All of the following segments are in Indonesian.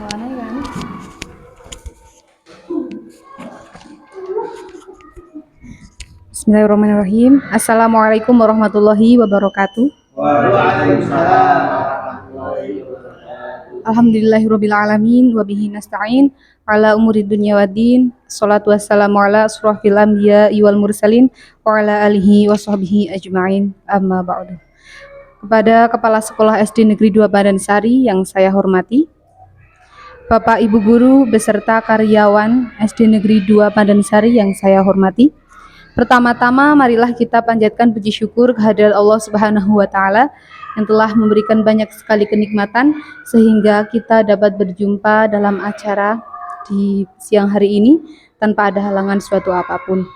Mana kan? Bismillahirrahmanirrahim. Assalamualaikum warahmatullahi wabarakatuh. Waalaikumsalam warahmatullahi wabarakatuh. Alhamdulillahirabbil alamin wa bihi nasta'in ala umuri dunya waddin. Shalatu wassalamu ala asrofil anbiya wal mursalin wa ala alihi wa sahbihi ajma'in. Amma ba'du. Kepada Kepala Sekolah SD Negeri 2 Pandansari yang saya hormati, Bapak Ibu Guru beserta karyawan SD Negeri 2 Pandansari yang saya hormati, pertama-tama marilah kita panjatkan puji syukur kehadirat Allah Subhanahu wa taala yang telah memberikan banyak sekali kenikmatan sehingga kita dapat berjumpa dalam acara di siang hari ini tanpa ada halangan suatu apapun.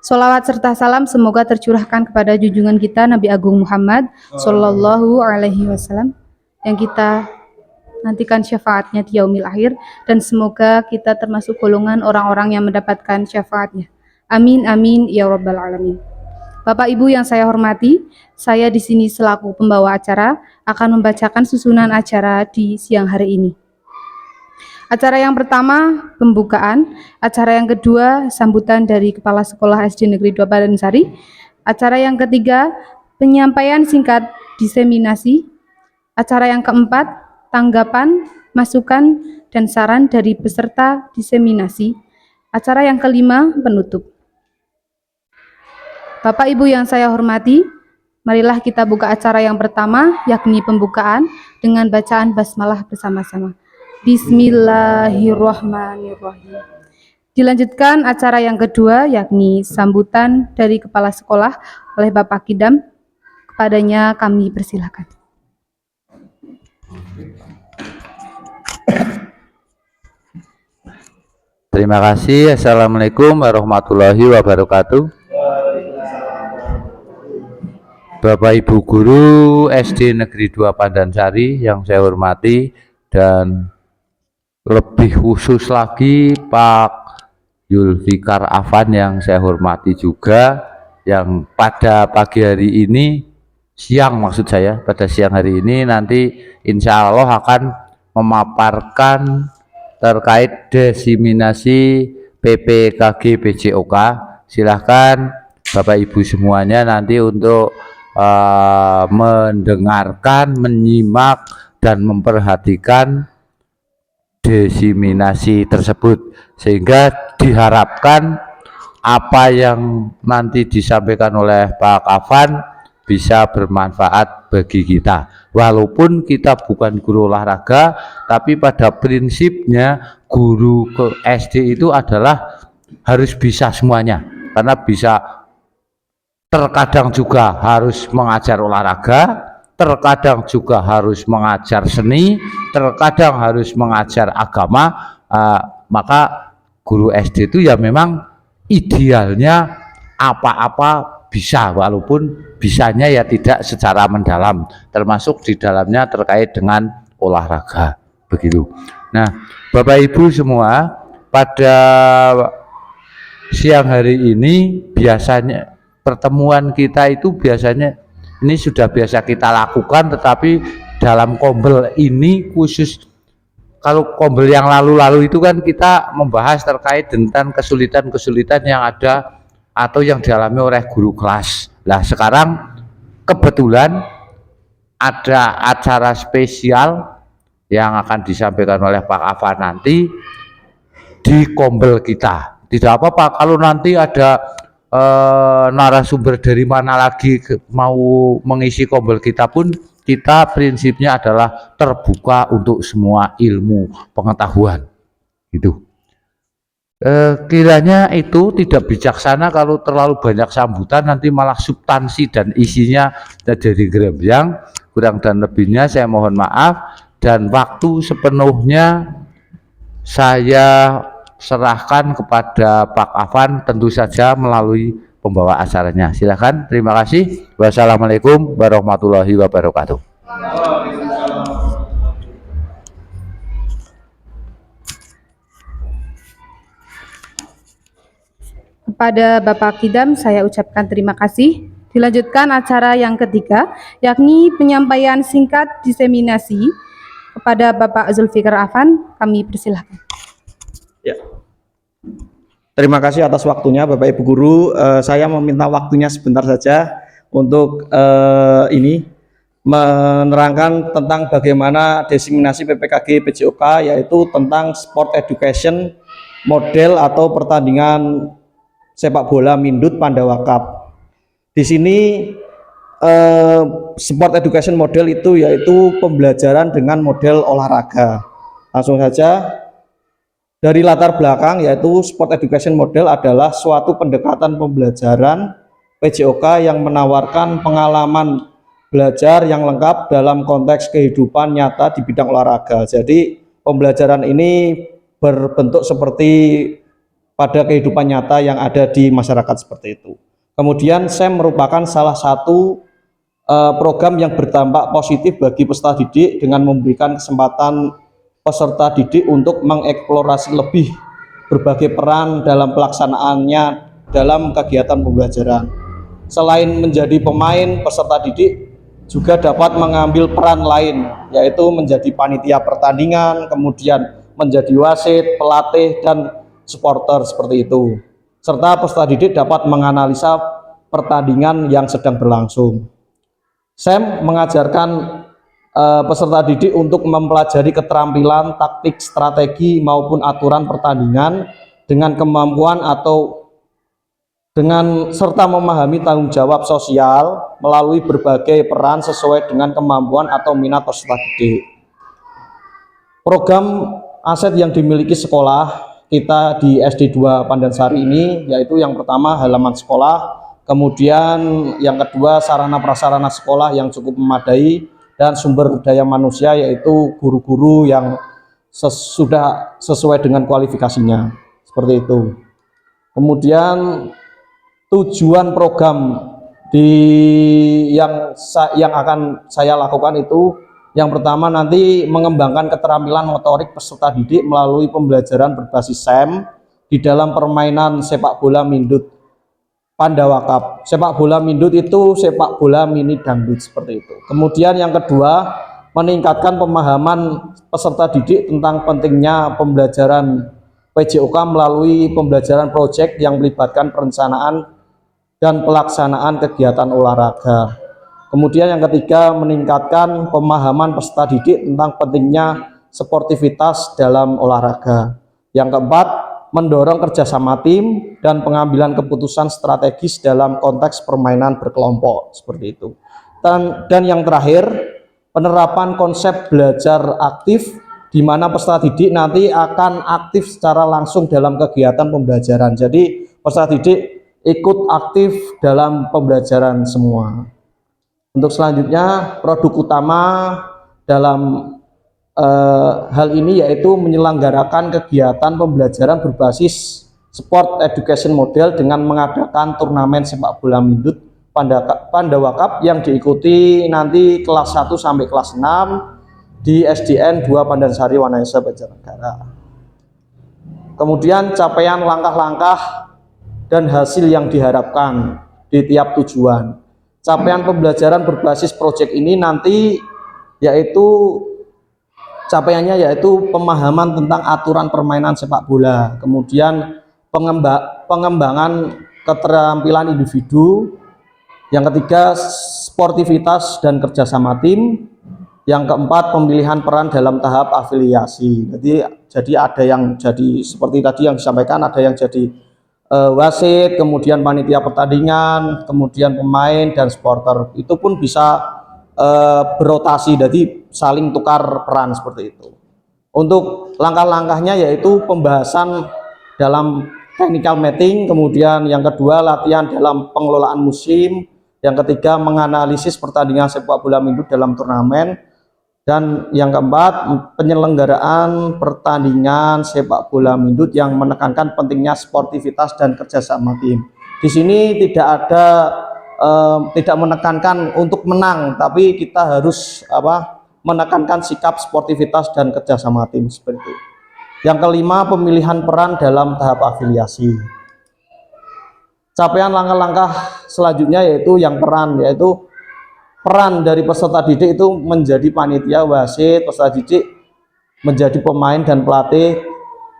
Sholawat serta salam semoga tercurahkan kepada junjungan kita Nabi Agung Muhammad Sallallahu Alaihi Wasallam yang kita nantikan syafaatnya di yaumil akhir, dan semoga kita termasuk golongan orang-orang yang mendapatkan syafaatnya. Amin amin ya rabbal alamin. Bapak Ibu yang saya hormati, saya di sini selaku pembawa acara akan membacakan susunan acara di siang hari ini. Acara yang pertama pembukaan, acara yang kedua sambutan dari Kepala Sekolah SD Negeri 2 Pandansari, acara yang ketiga penyampaian singkat diseminasi, acara yang keempat tanggapan, masukan, dan saran dari peserta diseminasi. Acara yang kelima, penutup. Bapak Ibu yang saya hormati, marilah kita buka acara yang pertama, yakni pembukaan dengan bacaan basmalah bersama-sama. Bismillahirrahmanirrahim. Dilanjutkan acara yang kedua, yakni sambutan dari Kepala Sekolah oleh Bapak Kidam. Kepadanya kami persilakan. Terima kasih. Assalamualaikum warahmatullahi wabarakatuh. Bapak Ibu Guru SD Negeri 2 Pandansari yang saya hormati, dan lebih khusus lagi Pak Yulfikar Afan yang saya hormati juga, yang pada pagi hari ini, maksud saya pada siang hari ini nanti insya Allah akan memaparkan terkait diseminasi PPKG PJOK. Silahkan Bapak Ibu semuanya nanti untuk mendengarkan, menyimak, dan memperhatikan diseminasi tersebut, sehingga diharapkan apa yang nanti disampaikan oleh Pak Afan bisa bermanfaat bagi kita. Walaupun kita bukan guru olahraga, tapi pada prinsipnya guru ke SD itu adalah harus bisa semuanya, karena bisa terkadang juga harus mengajar olahraga, terkadang juga harus mengajar seni, terkadang harus mengajar agama. Maka guru SD itu ya memang idealnya apa-apa bisa, walaupun bisanya ya tidak secara mendalam, termasuk di dalamnya terkait dengan olahraga, begitu. Nah, Bapak Ibu semua, pada siang hari ini biasanya pertemuan kita itu biasanya ini sudah biasa kita lakukan, tetapi dalam kombel ini khusus. Kalau kombel yang lalu-lalu itu kan kita membahas terkait dengan kesulitan-kesulitan yang ada atau yang dialami oleh guru kelas. Nah, sekarang kebetulan ada acara spesial yang akan disampaikan oleh Pak Afan nanti di kombel kita. Tidak apa-apa kalau nanti ada narasumber dari mana lagi mau mengisi kombel kita pun, kita prinsipnya adalah terbuka untuk semua ilmu pengetahuan. Gitu. Kiranya itu tidak bijaksana kalau terlalu banyak sambutan, nanti malah substansi dan isinya jadi gerembyang. Kurang dan lebihnya saya mohon maaf, dan waktu sepenuhnya saya serahkan kepada Pak Afan, tentu saja melalui pembawa acaranya. Silakan. Terima kasih. Wassalamualaikum warahmatullahi wabarakatuh. Kepada Bapak Kidam saya ucapkan terima kasih. Dilanjutkan acara yang ketiga, yakni penyampaian singkat diseminasi kepada Bapak Zulfikar Afan, kami persilahkan. Ya. Terima kasih atas waktunya Bapak Ibu Guru. Saya meminta waktunya sebentar saja untuk ini menerangkan tentang bagaimana diseminasi PPKG PJOK, yaitu tentang sport education model atau pertandingan sepak bola Mindut Pandawa Cup. Di sini sport education model itu yaitu pembelajaran dengan model olahraga. Langsung saja. Dari latar belakang, yaitu sport education model adalah suatu pendekatan pembelajaran PJOK yang menawarkan pengalaman belajar yang lengkap dalam konteks kehidupan nyata di bidang olahraga. Jadi pembelajaran ini berbentuk seperti pada kehidupan nyata yang ada di masyarakat seperti itu. Kemudian SEM merupakan salah satu program yang berdampak positif bagi peserta didik dengan memberikan kesempatan peserta didik untuk mengeksplorasi lebih berbagai peran dalam pelaksanaannya dalam kegiatan pembelajaran. Selain menjadi pemain, peserta didik juga dapat mengambil peran lain, yaitu menjadi panitia pertandingan, kemudian menjadi wasit, pelatih, dan supporter seperti itu. Serta peserta didik dapat menganalisa pertandingan yang sedang berlangsung. SEM mengajarkan peserta didik untuk mempelajari keterampilan, taktik, strategi maupun aturan pertandingan dengan kemampuan atau dengan serta memahami tanggung jawab sosial melalui berbagai peran sesuai dengan kemampuan atau minat peserta didik. Program aset yang dimiliki sekolah kita di SD 2 Pandansari ini yaitu yang pertama halaman sekolah, kemudian yang kedua sarana prasarana sekolah yang cukup memadai, dan sumber daya manusia yaitu guru-guru yang sudah sesuai dengan kualifikasinya, seperti itu. Kemudian tujuan program yang akan saya lakukan itu yang pertama nanti mengembangkan keterampilan motorik peserta didik melalui pembelajaran berbasis SEM di dalam permainan sepak bola Mindut Pandawa Cup. Sepak bola Mindut itu sepak bola mini dangdut seperti itu. Kemudian yang kedua, meningkatkan pemahaman peserta didik tentang pentingnya pembelajaran PJOK melalui pembelajaran proyek yang melibatkan perencanaan dan pelaksanaan kegiatan olahraga. Kemudian yang ketiga, meningkatkan pemahaman peserta didik tentang pentingnya sportivitas dalam olahraga. Yang keempat, mendorong kerjasama tim dan pengambilan keputusan strategis dalam konteks permainan berkelompok seperti itu. Dan yang terakhir, penerapan konsep belajar aktif di mana peserta didik nanti akan aktif secara langsung dalam kegiatan pembelajaran. Jadi peserta didik ikut aktif dalam pembelajaran semua. Untuk selanjutnya, produk utama dalam hal ini yaitu menyelenggarakan kegiatan pembelajaran berbasis sport education model dengan mengadakan turnamen sepak bola Mindut Pandawa Cup yang diikuti nanti kelas 1 sampai kelas 6 di SDN 2 Pandansari Wanayasa Banjarnegara. Kemudian capaian langkah-langkah dan hasil yang diharapkan di tiap tujuan. Capaian pembelajaran berbasis proyek ini nanti yaitu capaiannya yaitu pemahaman tentang aturan permainan sepak bola, kemudian pengembangan keterampilan individu, yang ketiga sportivitas dan kerjasama tim, yang keempat pemilihan peran dalam tahap afiliasi. Jadi ada yang jadi seperti tadi yang disampaikan, ada yang jadi wasit, kemudian panitia pertandingan, kemudian pemain dan supporter. Itu pun bisa berotasi, jadi saling tukar peran seperti itu. Untuk langkah-langkahnya yaitu pembahasan dalam technical meeting, kemudian yang kedua latihan dalam pengelolaan musim, yang ketiga menganalisis pertandingan sepak bola Mindut dalam turnamen, dan yang keempat penyelenggaraan pertandingan sepak bola Mindut yang menekankan pentingnya sportivitas dan kerjasama tim. Di sini tidak menekankan untuk menang, tapi kita harus menekankan sikap sportivitas dan kerjasama tim seperti itu. Yang kelima, pemilihan peran dalam tahap afiliasi. Capaian langkah-langkah selanjutnya yaitu peran dari peserta didik itu menjadi panitia, wasit, peserta didik menjadi pemain dan pelatih,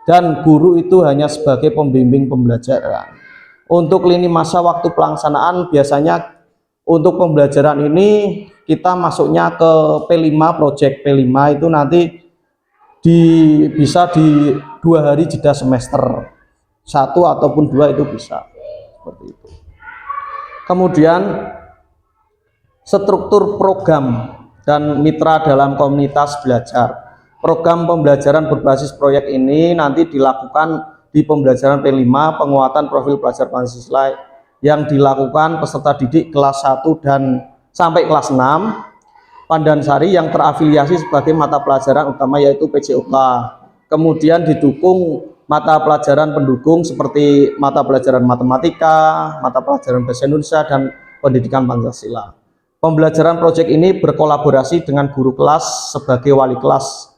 dan guru itu hanya sebagai pembimbing pembelajaran. Untuk lini masa waktu pelaksanaan biasanya untuk pembelajaran ini kita masuknya ke P5, project P5 itu nanti bisa di 2 hari jeda semester, 1 ataupun 2 itu bisa seperti itu. Kemudian struktur program dan mitra dalam komunitas belajar. Program pembelajaran berbasis proyek ini nanti dilakukan di pembelajaran P5, penguatan profil pelajar Pancasila, yang dilakukan peserta didik kelas 1 dan sampai kelas 6 Pandansari yang terafiliasi sebagai mata pelajaran utama yaitu PJOK. Kemudian didukung mata pelajaran pendukung seperti mata pelajaran matematika, mata pelajaran bahasa Indonesia, dan pendidikan Pancasila. Pembelajaran proyek ini berkolaborasi dengan guru kelas sebagai wali kelas,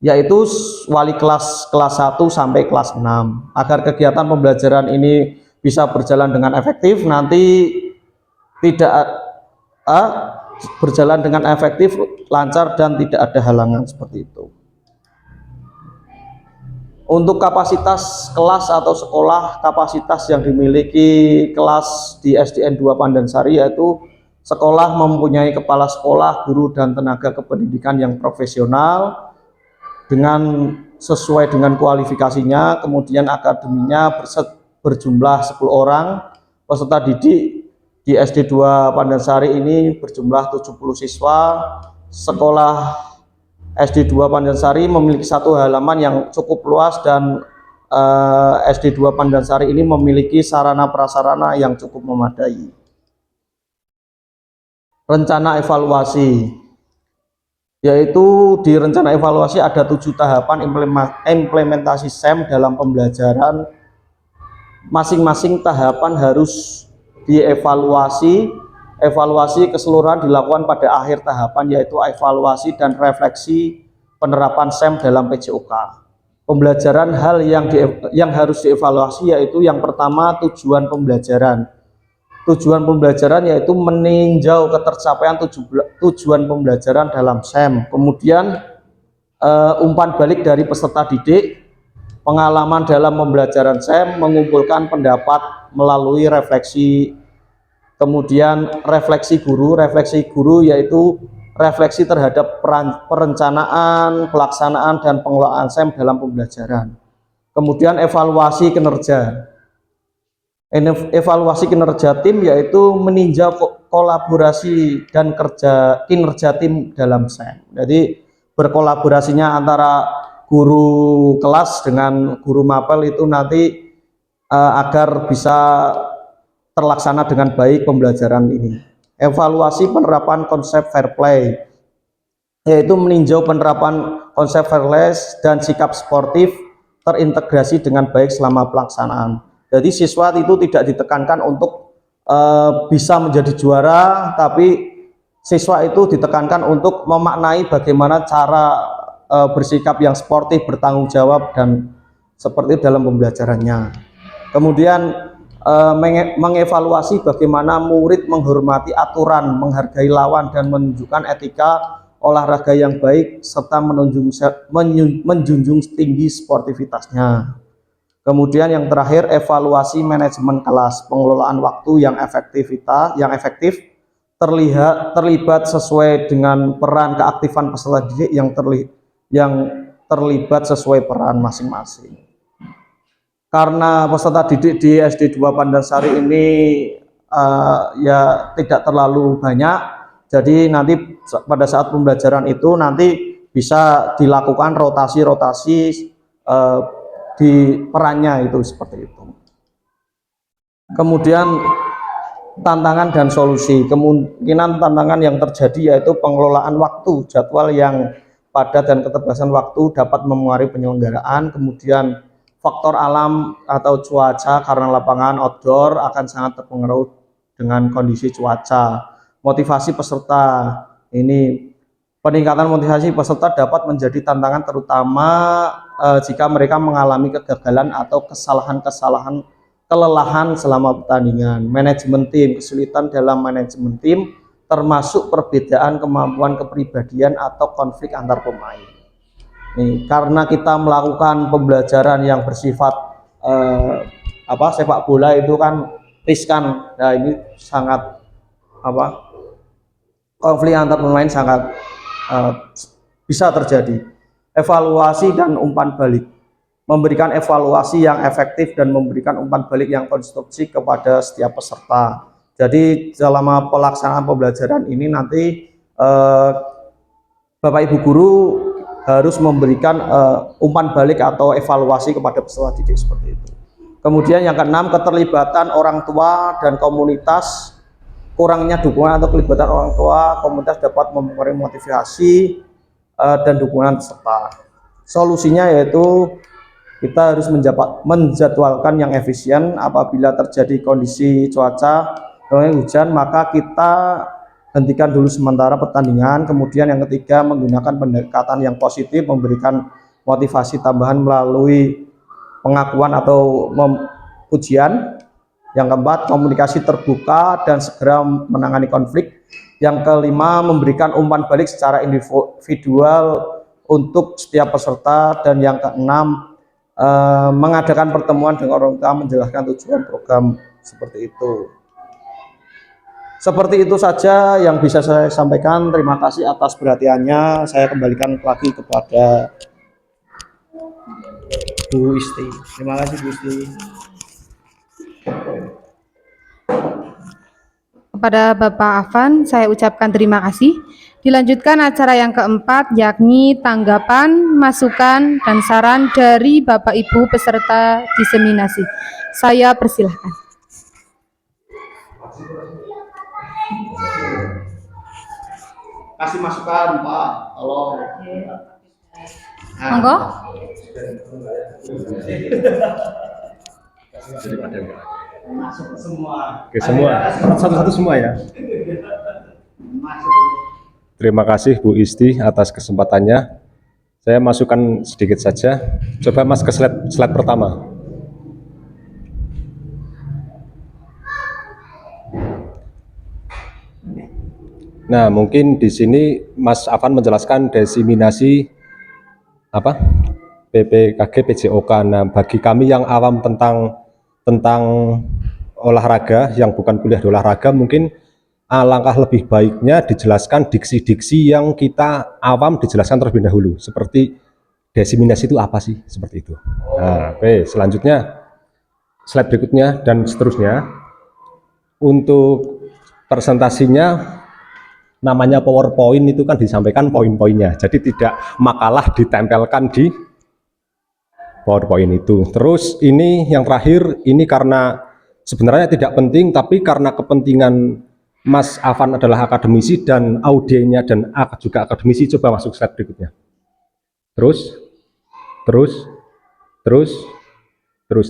yaitu wali kelas 1 sampai kelas 6. Agar kegiatan pembelajaran ini bisa berjalan dengan efektif, nanti berjalan dengan efektif, lancar, dan tidak ada halangan seperti itu. Untuk kapasitas kelas atau sekolah, kapasitas yang dimiliki kelas di SDN 2 Pandansari yaitu sekolah mempunyai kepala sekolah, guru, dan tenaga kependidikan yang profesional dengan sesuai dengan kualifikasinya. Kemudian akademinya berjumlah 10 orang. Peserta didik di SD 2 Pandansari ini berjumlah 70 siswa. Sekolah SD 2 Pandansari memiliki 1 halaman yang cukup luas, dan SD 2 Pandansari ini memiliki sarana prasarana yang cukup memadai. Rencana evaluasi, yaitu di rencana evaluasi ada 7 tahapan implementasi SEM dalam pembelajaran. Masing-masing tahapan harus dievaluasi. Evaluasi keseluruhan dilakukan pada akhir tahapan, yaitu evaluasi dan refleksi penerapan SEM dalam PJOK. Pembelajaran hal yang harus dievaluasi yaitu yang pertama tujuan pembelajaran. Tujuan pembelajaran yaitu meninjau ketercapaian tujuan pembelajaran dalam SEM. Kemudian umpan balik dari peserta didik, pengalaman dalam pembelajaran SEM, mengumpulkan pendapat melalui refleksi. Kemudian refleksi guru yaitu refleksi terhadap perencanaan, pelaksanaan, dan pengelolaan SEM dalam pembelajaran. Kemudian evaluasi kinerja. Evaluasi kinerja tim yaitu meninjau kolaborasi dan kinerja tim dalam SEM. Jadi berkolaborasinya antara guru kelas dengan guru mapel itu nanti agar bisa terlaksana dengan baik pembelajaran ini. Evaluasi penerapan konsep fair play, yaitu meninjau penerapan konsep fair play dan sikap sportif terintegrasi dengan baik selama pelaksanaan. Jadi siswa itu tidak ditekankan untuk bisa menjadi juara, tapi siswa itu ditekankan untuk memaknai bagaimana cara bersikap yang sportif, bertanggung jawab, dan seperti dalam pembelajarannya. Kemudian mengevaluasi bagaimana murid menghormati aturan, menghargai lawan, dan menunjukkan etika olahraga yang baik, serta menjunjung tinggi sportivitasnya. Kemudian yang terakhir, evaluasi manajemen kelas, pengelolaan waktu yang efektif, terlibat sesuai dengan peran keaktifan peserta didik yang terlibat sesuai peran masing-masing. Karena peserta didik di SD 2 Pandansari ini ya tidak terlalu banyak, jadi nanti pada saat pembelajaran itu nanti bisa dilakukan rotasi-rotasi di perannya itu seperti itu. Kemudian tantangan dan solusi. Kemungkinan tantangan yang terjadi yaitu pengelolaan waktu, jadwal yang padat dan keterbatasan waktu dapat mempengaruhi penyelenggaraan. Kemudian faktor alam atau cuaca, karena lapangan outdoor akan sangat terpengaruh dengan kondisi cuaca. Motivasi peserta, ini peningkatan motivasi peserta dapat menjadi tantangan terutama jika mereka mengalami kegagalan atau kelelahan selama pertandingan. Manajemen tim, kesulitan dalam manajemen tim termasuk perbedaan kemampuan kepribadian atau konflik antar pemain. Nih, karena kita melakukan pembelajaran yang bersifat sepak bola itu kan riskan. Nah, ini sangat konflik antar pemain sangat bisa terjadi. Evaluasi dan umpan balik, memberikan evaluasi yang efektif dan memberikan umpan balik yang konstruktif kepada setiap peserta. Jadi selama pelaksanaan pembelajaran ini nanti Bapak Ibu guru harus memberikan umpan balik atau evaluasi kepada peserta didik seperti itu. Kemudian yang keenam, keterlibatan orang tua dan komunitas. Kurangnya dukungan atau kelibatan orang tua komunitas dapat mempengaruhi motivasi dan dukungan peserta. Solusinya yaitu kita harus menjadwalkan yang efisien. Apabila terjadi kondisi cuaca hujan, maka kita hentikan dulu sementara pertandingan. Kemudian yang ketiga, menggunakan pendekatan yang positif, memberikan motivasi tambahan melalui pengakuan atau pujian. Yang keempat, komunikasi terbuka dan segera menangani konflik. Yang kelima, memberikan umpan balik secara individual untuk setiap peserta. Dan yang keenam, mengadakan pertemuan dengan orang tua menjelaskan tujuan program seperti itu. Seperti itu saja yang bisa saya sampaikan. Terima kasih atas perhatiannya. Saya kembalikan lagi kepada Bu Isti. Terima kasih Bu Isti. Kepada Bapak Afan, saya ucapkan terima kasih. Dilanjutkan acara yang keempat, yakni tanggapan, masukan, dan saran dari Bapak Ibu peserta diseminasi. Saya persilahkan. Kasih masukan, Pak. Tolong. Monggo. Masuk semua. Oke, semua. Satu-satu semua ya. Terima kasih Bu Isti atas kesempatannya. Saya masukkan sedikit saja. Coba Mas ke slide pertama. Nah, mungkin di sini Mas Afan menjelaskan diseminasi PPKG PJOK. Nah, bagi kami yang awam tentang olahraga, yang bukan kuliah di olahraga, mungkin alangkah lebih baiknya dijelaskan diksi-diksi yang kita awam dijelaskan terlebih dahulu. Seperti diseminasi itu apa sih? Seperti itu. Nah, oke, selanjutnya slide berikutnya dan seterusnya. Untuk presentasinya namanya PowerPoint itu kan disampaikan poin-poinnya. Jadi tidak makalah ditempelkan di PowerPoint itu. Terus ini yang terakhir, ini karena sebenarnya tidak penting, tapi karena kepentingan Mas Afan adalah akademisi dan audiennya dan juga akademisi. Coba masuk slide berikutnya. Terus.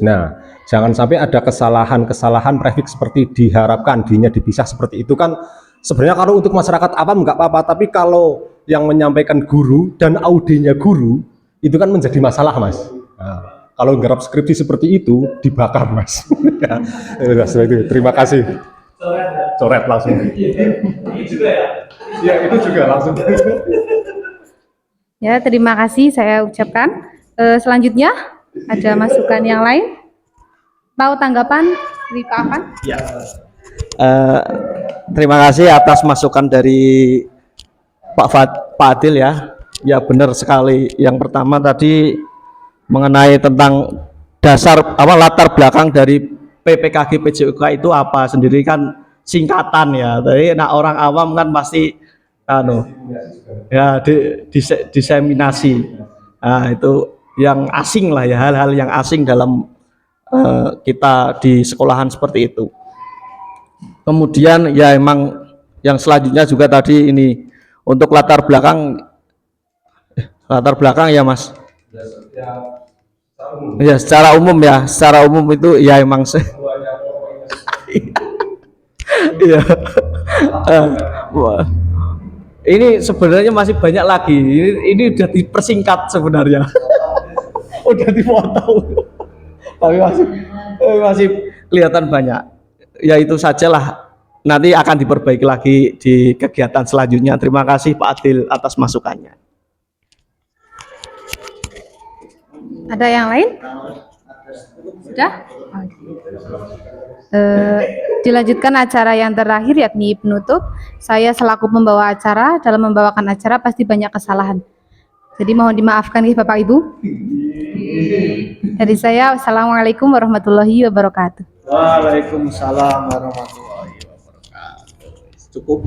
Nah, jangan sampai ada kesalahan prefix seperti diharapkan, D-nya dipisah seperti itu kan. Sebenarnya kalau untuk masyarakat awam nggak apa-apa, tapi kalau yang menyampaikan guru dan audiennya guru, itu kan menjadi masalah, Mas. Nah, kalau garap skripsi seperti itu dibakar, Mas. Ya, terima kasih. Coret langsung. Ini juga ya? Ya, itu juga langsung. Ya, terima kasih saya ucapkan. Selanjutnya ada masukan yang lain? Tahu tanggapan dari Pak Afan? Ya. Terima kasih atas masukan dari Pak Adil ya. Ya, benar sekali. Yang pertama tadi mengenai tentang latar belakang dari PPKG PJOK itu apa, sendiri kan singkatan ya. Tapi orang awam kan pasti diseminasi. Nah, itu yang asing lah ya, hal-hal yang asing dalam kita di sekolahan seperti itu. Kemudian ya emang yang selanjutnya juga tadi ini untuk latar belakang ya Mas. Ya, secara umum itu ya emang iya. Ini sebenarnya masih banyak lagi. Ini udah dipersingkat sebenarnya. Udah dipotong. Tapi masih kelihatan banyak. Ya itu sajalah. Nanti akan diperbaiki lagi di kegiatan selanjutnya. Terima kasih Pak Adil atas masukannya. Ada yang lain? Sudah? Dilanjutkan acara yang terakhir yakni penutup. Saya selaku pembawa acara, dalam membawakan acara pasti banyak kesalahan. Jadi mohon dimaafkan ya Bapak Ibu. Dari saya, wassalamualaikum warahmatullahi wabarakatuh. Waalaikumsalam warahmatullahi wabarakatuh. Cukup.